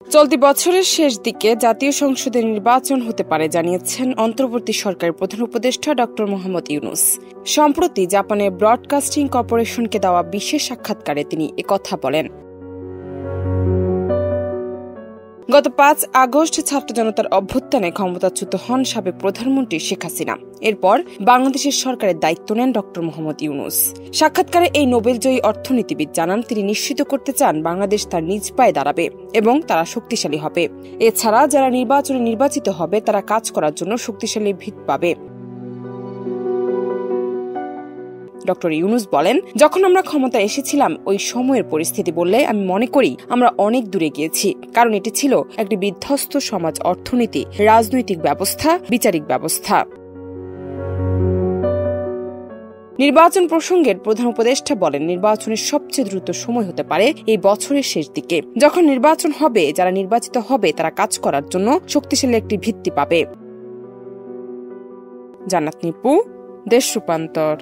চলতি বছরের শেষ দিকে জাতীয় সংসদের নির্বাচন হতে পারে জানিয়েছেন অন্তর্বর্তী সরকারের প্রধান উপদেষ্টা ড মোহাম্মদ ইউনূস। সম্প্রতি জাপানের ব্রডকাস্টিং কর্পোরেশনকে দেওয়া বিশেষ সাক্ষাৎকারে তিনি একথা বলেন। গত ৫ আগস্ট ছাত্র জনতার অভ্যুত্থানে ক্ষমতাচ্যুত হন সাবেক প্রধানমন্ত্রী শেখ হাসিনা। এরপর বাংলাদেশের সরকারের দায়িত্ব নেন ড মোহাম্মদ ইউনূস। সাক্ষাৎকারে এই নোবেলজয়ী অর্থনীতিবিদ জানান, তিনি নিশ্চিত করতে চান বাংলাদেশ তার নিজ পায়ে দাঁড়াবে এবং তারা শক্তিশালী হবে। এছাড়া যারা নির্বাচনে নির্বাচিত হবে তারা কাজ করার জন্য শক্তিশালী ভিত পাবে। ড ইউনূস বলেন, যখন আমরা ক্ষমতায় এসেছিলাম ওই সময়ের পরিস্থিতি বললে আমি মনে করি আমরা অনেক দূরে গিয়েছি, কারণ এটি ছিল একটি বিধ্বস্ত সমাজ, অর্থনীতি, রাজনৈতিক ব্যবস্থা, বিচারিক ব্যবস্থা। নির্বাচন প্রসঙ্গের প্রধান উপদেষ্টা বলেন, নির্বাচনের সবচেয়ে দ্রুত সময় হতে পারে এই বছরের শেষ দিকে। যখন নির্বাচন হবে, যারা নির্বাচিত হবে তারা কাজ করার জন্য শক্তিশালী একটি ভিত্তি পাবে। জান্নাত নিপু, দেশ রূপান্তর।